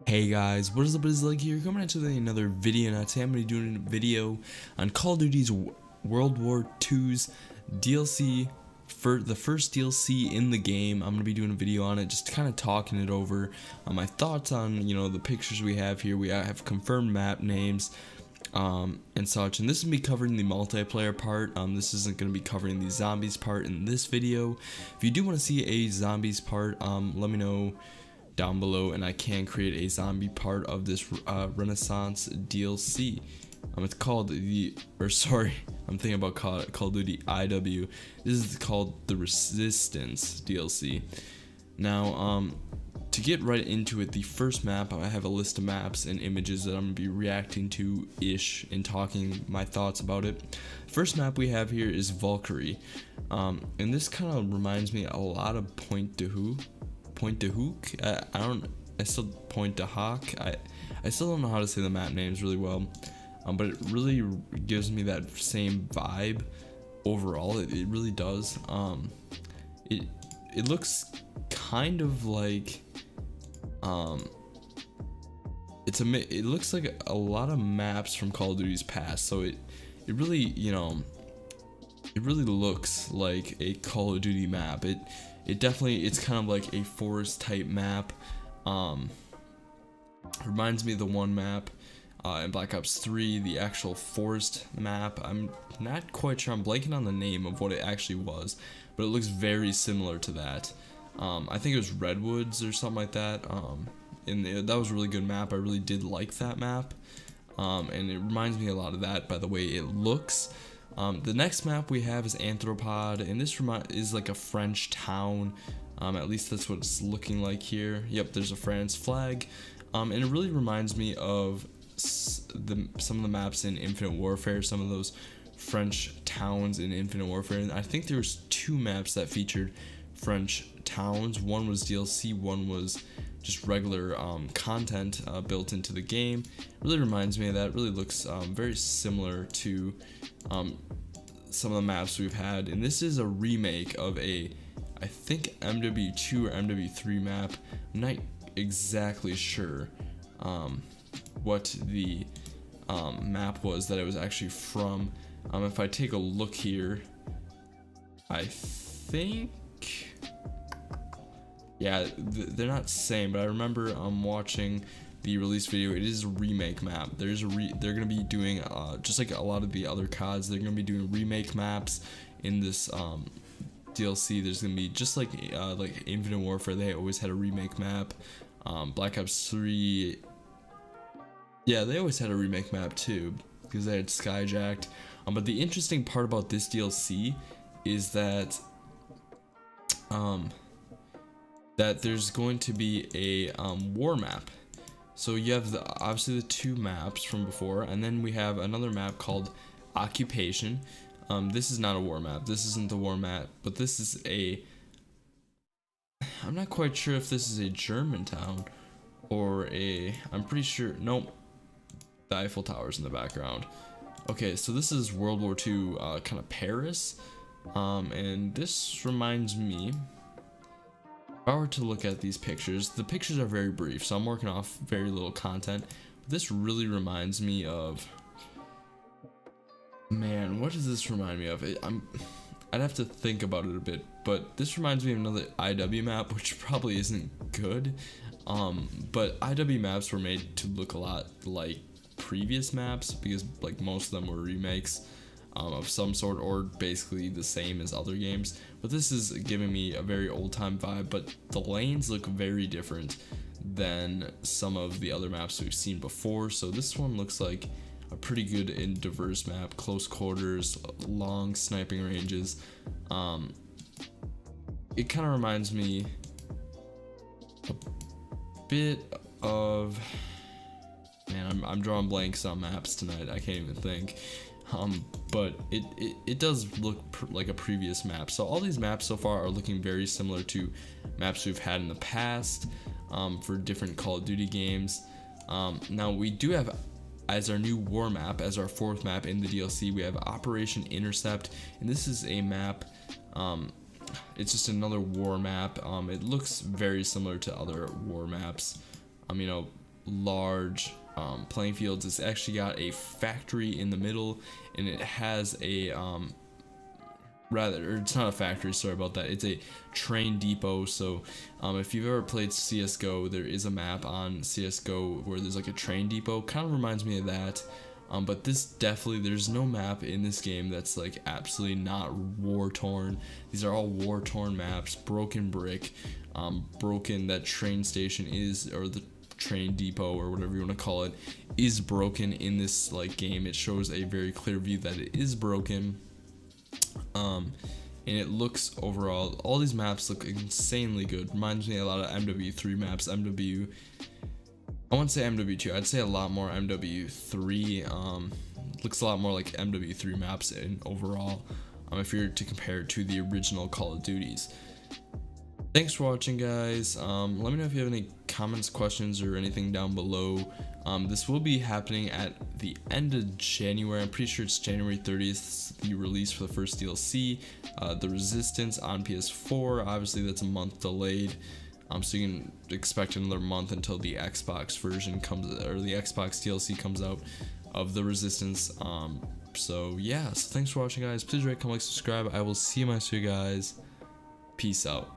Hey guys, what is up? It's like here coming into another video. Now today I'm going to be doing a video on Call of Duty's World War II's DLC, for the first DLC in the game. I'm going to be doing a video on it, just kind of talking it over, my thoughts on, the pictures we have here. We have confirmed map names and such, and this is going to be covering the multiplayer part. This isn't going to be covering the zombies part in this video. If you do want to see a zombies part, let me know down below, and I can create a zombie part of this Renaissance DLC. It's called I'm thinking about Call of Duty IW. This is called the Resistance DLC. Now, to get right into it, the first map, I have a list of maps and images that I'm going to be reacting to and talking my thoughts about it. First map we have here is Valkyrie, and this kind of reminds me a lot of Point de Hook. I still Point de Hoc. I still don't know how to say the map names really well, but it really gives me that same vibe overall. It really does. It looks kind of like it looks like a lot of maps from Call of Duty's past. So it really it really looks like a Call of Duty map. It's kind of like a forest type map. Reminds me of the one map in Black Ops 3, the actual forest map. I'm not quite sure, I'm blanking on the name of what it actually was, but it looks very similar to that. I think it was Redwoods or something like that. And that was a really good map. I really did like that map, and it reminds me a lot of that by the way it looks. The next map we have is Anthropod, and this is like a French town. At least that's what it's looking like here. Yep, there's a France flag, and it really reminds me of some of the maps in Infinite Warfare, some of those French towns in Infinite Warfare. And I think there was two maps that featured French towns. One was DLC, one was just regular content built into the game. It really reminds me of that. It really looks very similar to some of the maps we've had, and this is a remake of I think MW2 or MW3 map. I'm not exactly sure what the map was that it was actually from. If I take a look here, I think, yeah, they're not saying, but I remember watching the release video. It is a remake map. They're gonna be doing just like a lot of the other CODs. They're gonna be doing remake maps in this DLC. There's gonna be just like Infinite Warfare. They always had a remake map. Black Ops 3, yeah, they always had a remake map too because they had Skyjacked. But the interesting part about this DLC is that that there's going to be a war map. So you have obviously the two maps from before, and then we have another map called Occupation. This is not a war map. This isn't the war map, but this is I'm not quite sure if this is a German town or I'm pretty sure, nope, the Eiffel Tower's in the background. Okay, so this is World War II kind of Paris, and this reminds me, if I were to look at these pictures, the pictures are very brief, so I'm working off very little content. But this really reminds me of, man, what does this remind me of? I'd have to think about it a bit, but this reminds me of another IW map, which probably isn't good. But IW maps were made to look a lot like previous maps because like most of them were remakes of some sort, or basically the same as other games. But this is giving me a very old time vibe, but the lanes look very different than some of the other maps we've seen before. So this one looks like a pretty good and diverse map, close quarters, long sniping ranges. It kind of reminds me a bit of, man, I'm drawing blanks on maps tonight, I can't even think. But it does look like a previous map. So all these maps so far are looking very similar to maps we've had in the past for different Call of Duty games. Now we do have, as our new war map, as our fourth map in the DLC, we have Operation Intercept, and this is a map, it's just another war map. It looks very similar to other war maps. large playing fields. It's actually got a factory in the middle, and it has a it's not a factory, sorry about that, it's a train depot. So if you've ever played CSGO, there is a map on CSGO where there's like a train depot, kind of reminds me of that. But this definitely, there's no map in this game that's like absolutely not war torn. These are all war torn maps. Broken brick, broken, that train station is, or the train depot or whatever you want to call it, is broken in this like game. It shows a very clear view that it is broken. And it looks, overall, all these maps look insanely good. Reminds me a lot of MW3 maps. I wouldn't say MW2, I'd say a lot more MW3. Looks a lot more like MW3 maps in overall, if you're to compare it to the original Call of Duties. Thanks for watching, guys. Let me know if you have any comments, questions, or anything down below. This will be happening at the end of January. I'm pretty sure it's January 30th, the release for the first DLC. The Resistance on PS4, obviously that's a month delayed. So you can expect another month until the Xbox version comes, or the Xbox DLC comes out of the Resistance. So yeah, so thanks for watching, guys. Please rate, comment, like, subscribe. I will see you guys. Peace out.